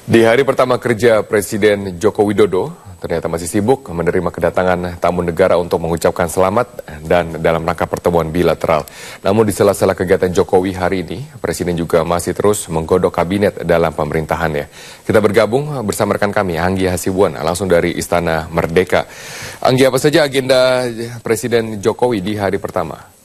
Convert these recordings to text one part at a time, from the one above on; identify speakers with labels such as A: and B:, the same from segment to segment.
A: Di hari pertama kerja Presiden Joko Widodo, ternyata masih sibuk menerima kedatangan tamu negara untuk mengucapkan selamat dan dalam rangka pertemuan bilateral. Namun di sela-sela kegiatan Jokowi hari ini, Presiden juga masih terus menggodok kabinet dalam pemerintahannya. Kita bergabung bersama rekan kami, Anggi Hasibuan, langsung dari Istana Merdeka. Anggi, apa saja agenda Presiden Jokowi di hari pertama?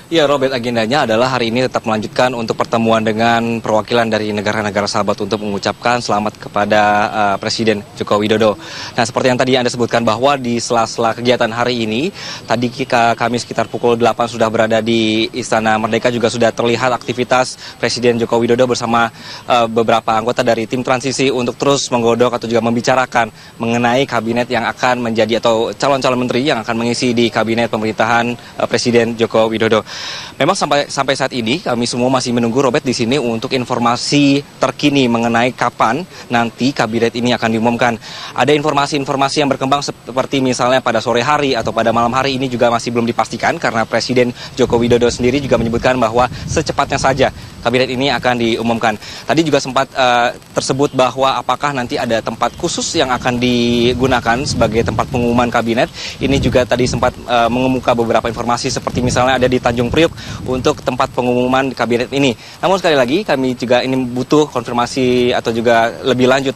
B: Ya, Robert, agendanya adalah hari ini tetap melanjutkan untuk pertemuan dengan perwakilan dari negara-negara sahabat untuk mengucapkan selamat kepada Presiden Joko Widodo. Nah, seperti yang tadi Anda sebutkan bahwa di sela-sela kegiatan hari ini, tadi kami sekitar pukul 8 sudah berada di Istana Merdeka, juga sudah terlihat aktivitas Presiden Joko Widodo bersama beberapa anggota dari tim transisi untuk terus menggodok atau juga membicarakan mengenai kabinet yang akan menjadi atau calon-calon menteri yang akan mengisi di kabinet pemerintahan Presiden Joko Widodo. Memang sampai saat ini kami semua masih menunggu, Robert, di sini untuk informasi terkini mengenai kapan nanti kabinet ini akan diumumkan. Ada informasi-informasi yang berkembang seperti misalnya pada sore hari atau pada malam hari, ini juga masih belum dipastikan karena Presiden Joko Widodo sendiri juga menyebutkan bahwa secepatnya saja kabinet ini akan diumumkan. Tadi juga sempat tersebut bahwa apakah nanti ada tempat khusus yang akan digunakan sebagai tempat pengumuman kabinet. Ini juga tadi sempat mengemuka beberapa informasi seperti misalnya ada di Tanjung Priok untuk tempat pengumuman kabinet ini. Namun sekali lagi kami juga ini butuh konfirmasi atau juga lebih lanjut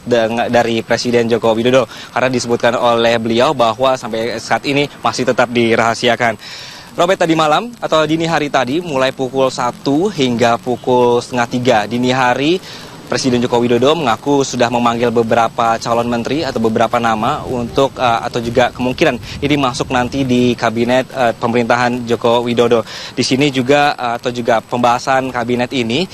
B: dari Presiden Joko Widodo karena disebutkan oleh beliau bahwa sampai saat ini masih tetap dirahasiakan. Robert, tadi malam atau dini hari tadi mulai pukul 1 hingga pukul setengah 3 dini hari, Presiden Joko Widodo mengaku sudah memanggil beberapa calon menteri atau beberapa nama untuk atau juga kemungkinan ini masuk nanti di kabinet pemerintahan Joko Widodo. Di sini juga atau juga pembahasan kabinet ini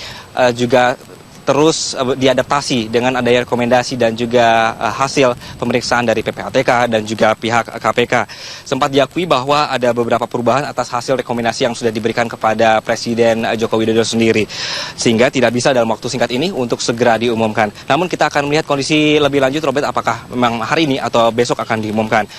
B: juga terus diadaptasi dengan adanya rekomendasi dan juga hasil pemeriksaan dari PPATK dan juga pihak KPK. Sempat diakui bahwa ada beberapa perubahan atas hasil rekomendasi yang sudah diberikan kepada Presiden Joko Widodo sendiri. Sehingga tidak bisa dalam waktu singkat ini untuk segera diumumkan. Namun kita akan melihat kondisi lebih lanjut, Robert, apakah memang hari ini atau besok akan diumumkan.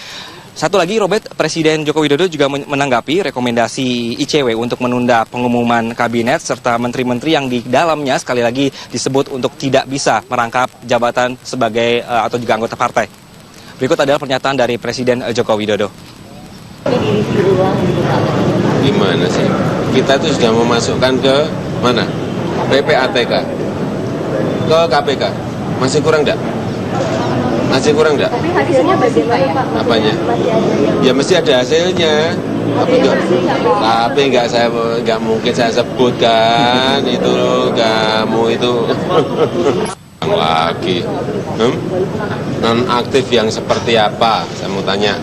B: Satu lagi, Robert, Presiden Joko Widodo juga menanggapi rekomendasi ICW untuk menunda pengumuman kabinet serta menteri-menteri yang di dalamnya sekali lagi disebut untuk tidak bisa merangkap jabatan sebagai atau juga anggota partai. Berikut adalah pernyataan dari Presiden Joko Widodo.
C: Gimana sih? Kita itu sudah memasukkan ke mana? PPATK, ke KPK. Masih kurang enggak? Masih kurang enggak?
D: Tapi hasilnya bagaimana, Pak?
C: Apanya? Ya mesti ada hasilnya. Tapi nggak mungkin saya sebutkan itu loh, kamu itu lagi non aktif yang seperti apa? Saya mau tanya.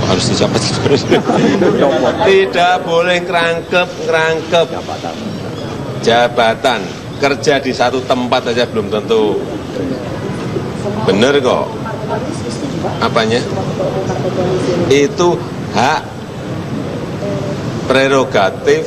C: Harus dicopot. Tidak boleh kerangkep jabatan. Kerja di satu tempat saja belum tentu benar kok. Apanya? Itu hak prerogatif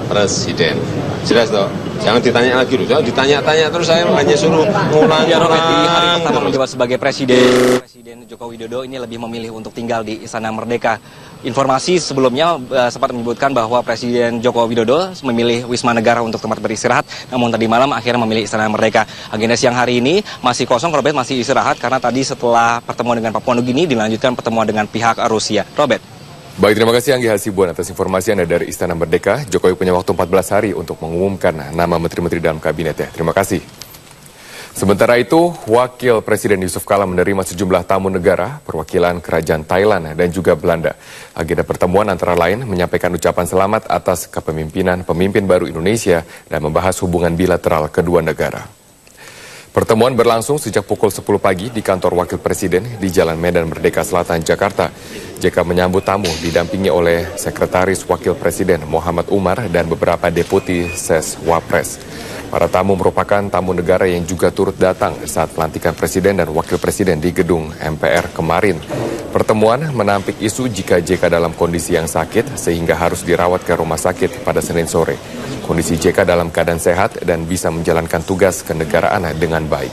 C: Presiden. Jelas toh? Jangan ditanya lagi loh. Jangan ditanya-tanya terus, saya hanya suruh ngulang.
B: Ya, Robert, di hari pertama menjabat sebagai Presiden Joko Widodo ini lebih memilih untuk tinggal di Istana Merdeka. Informasi sebelumnya sempat menyebutkan bahwa Presiden Joko Widodo memilih Wisma Negara untuk tempat beristirahat, namun tadi malam akhirnya memilih Istana Merdeka. Agenda siang hari ini masih kosong, Robert, masih istirahat karena tadi setelah pertemuan dengan Papua Nugini dilanjutkan pertemuan dengan pihak Rusia. Robert.
A: Baik, terima kasih Anggi Hasibuan atas informasi Anda dari Istana Merdeka. Jokowi punya waktu 14 hari untuk mengumumkan nama menteri-menteri dalam kabinetnya. Terima kasih. Sementara itu, Wakil Presiden Yusuf Kala menerima sejumlah tamu negara, perwakilan kerajaan Thailand dan juga Belanda. Agenda pertemuan antara lain menyampaikan ucapan selamat atas kepemimpinan pemimpin baru Indonesia dan membahas hubungan bilateral kedua negara. Pertemuan berlangsung sejak pukul 10 pagi di kantor Wakil Presiden di Jalan Medan Merdeka Selatan, Jakarta. JK menyambut tamu didampingi oleh Sekretaris Wakil Presiden Muhammad Umar dan beberapa deputi Ses Wapres. Para tamu merupakan tamu negara yang juga turut datang saat pelantikan Presiden dan Wakil Presiden di gedung MPR kemarin. Pertemuan menampik isu jika JK dalam kondisi yang sakit sehingga harus dirawat ke rumah sakit pada Senin sore. Kondisi JK dalam keadaan sehat dan bisa menjalankan tugas kenegaraan dengan baik.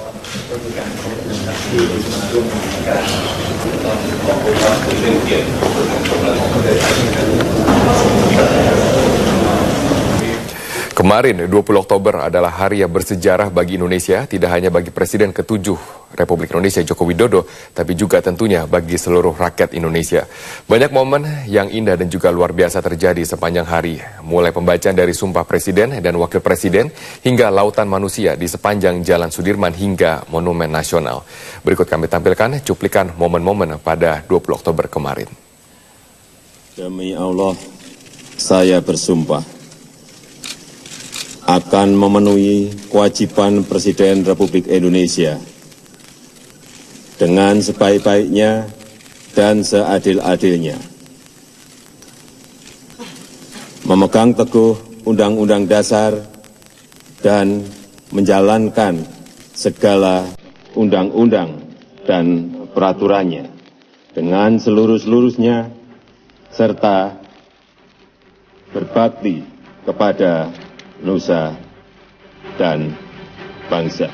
A: Kemarin, 20 Oktober adalah hari yang bersejarah bagi Indonesia, tidak hanya bagi Presiden ke-7 Republik Indonesia Joko Widodo, tapi juga tentunya bagi seluruh rakyat Indonesia. Banyak momen yang indah dan juga luar biasa terjadi sepanjang hari, mulai pembacaan dari Sumpah Presiden dan Wakil Presiden hingga lautan manusia di sepanjang Jalan Sudirman hingga Monumen Nasional. Berikut kami tampilkan cuplikan momen-momen pada 20 Oktober kemarin.
D: Demi Allah, saya bersumpah akan memenuhi kewajiban Presiden Republik Indonesia dengan sebaik-baiknya dan seadil-adilnya, memegang teguh Undang-Undang Dasar dan menjalankan segala undang-undang dan peraturannya dengan seluruh-seluruhnya, serta berbakti kepada nusa dan bangsa.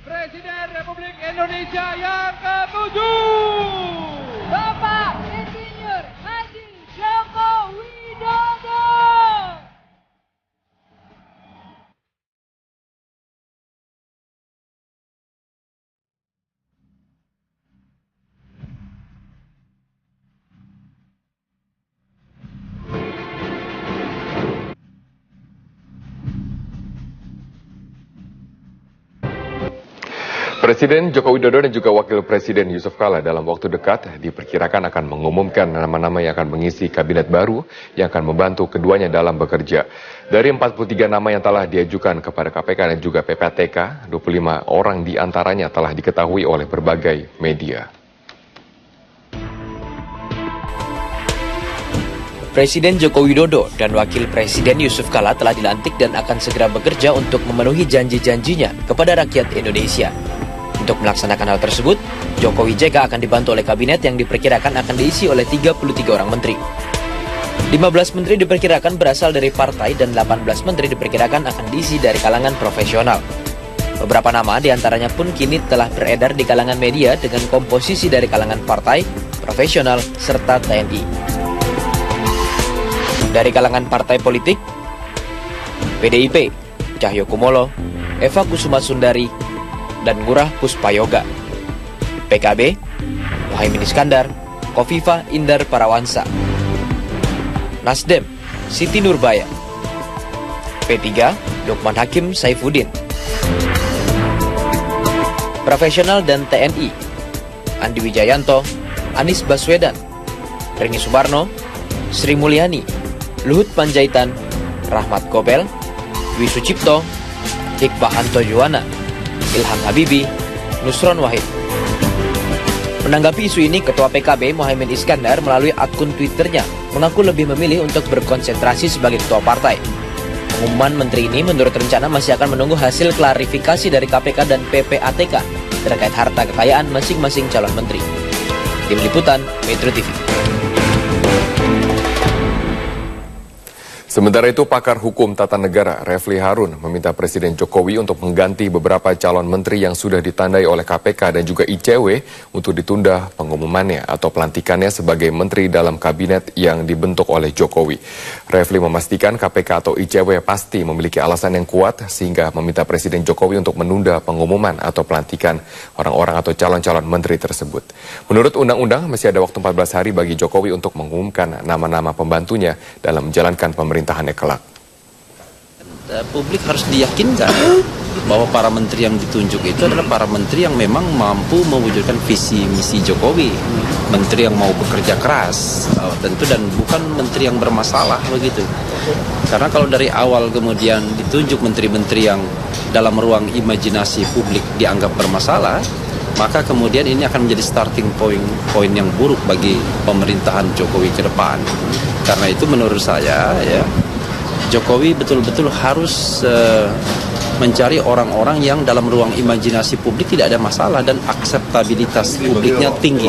E: Presiden Republik Indonesia yang ke-7, Bapak Insinyur Haji Joko Widodo.
A: Presiden Joko Widodo dan juga Wakil Presiden Yusuf Kala dalam waktu dekat diperkirakan akan mengumumkan nama-nama yang akan mengisi kabinet baru yang akan membantu keduanya dalam bekerja. Dari 43 nama yang telah diajukan kepada KPK dan juga PPATK, 25 orang diantaranya telah diketahui oleh berbagai media.
F: Presiden Joko Widodo dan Wakil Presiden Yusuf Kala telah dilantik dan akan segera bekerja untuk memenuhi janji-janjinya kepada rakyat Indonesia. Untuk melaksanakan hal tersebut, Jokowi JK akan dibantu oleh kabinet yang diperkirakan akan diisi oleh 33 orang menteri. 15 menteri diperkirakan berasal dari partai dan 18 menteri diperkirakan akan diisi dari kalangan profesional. Beberapa nama diantaranya pun kini telah beredar di kalangan media dengan komposisi dari kalangan partai, profesional, serta TNI. Dari kalangan partai politik, PDIP, Cahyokumolo, Eva Kusuma Sundari, dan Ngurah Puspayoga. PKB, Muhaimin Iskandar, Kofifa Indar Parawansa. Nasdem, Siti Nurbaya. P3, Lukman Hakim Saifuddin. Profesional dan TNI, Andi Wijayanto, Anies Baswedan, Rini Sumarno, Sri Mulyani, Luhut Panjaitan, Rahmat Gobel, Dwi Sucipto, Iqbahanto Juwana, Ilham Habibi, Nusron Wahid. Menanggapi isu ini, Ketua PKB Muhaimin Iskandar melalui akun Twitternya mengaku lebih memilih untuk berkonsentrasi sebagai ketua partai. Pengumuman menteri ini menurut rencana masih akan menunggu hasil klarifikasi dari KPK dan PPATK terkait harta kekayaan masing-masing calon menteri. Tim Liputan, Metro TV.
A: Sementara itu, pakar hukum tata negara Refli Harun meminta Presiden Jokowi untuk mengganti beberapa calon menteri yang sudah ditandai oleh KPK dan juga ICW untuk ditunda pengumumannya atau pelantikannya sebagai menteri dalam kabinet yang dibentuk oleh Jokowi. Refli memastikan KPK atau ICW pasti memiliki alasan yang kuat sehingga meminta Presiden Jokowi untuk menunda pengumuman atau pelantikan orang-orang atau calon-calon menteri tersebut. Menurut undang-undang, masih ada waktu 14 hari bagi Jokowi untuk mengumumkan nama-nama pembantunya dalam menjalankan pemerintahannya kelak.
G: Publik harus diyakinkan bahwa para menteri yang ditunjuk itu adalah para menteri yang memang mampu mewujudkan visi misi Jokowi, menteri yang mau bekerja keras tentu, dan bukan menteri yang bermasalah begitu. Karena kalau dari awal kemudian ditunjuk menteri-menteri yang dalam ruang imajinasi publik dianggap bermasalah, maka kemudian ini akan menjadi starting point yang buruk bagi pemerintahan Jokowi ke depan. Karena itu menurut saya, ya, Jokowi betul-betul harus mencari orang-orang yang dalam ruang imajinasi publik tidak ada masalah dan akseptabilitas publiknya tinggi.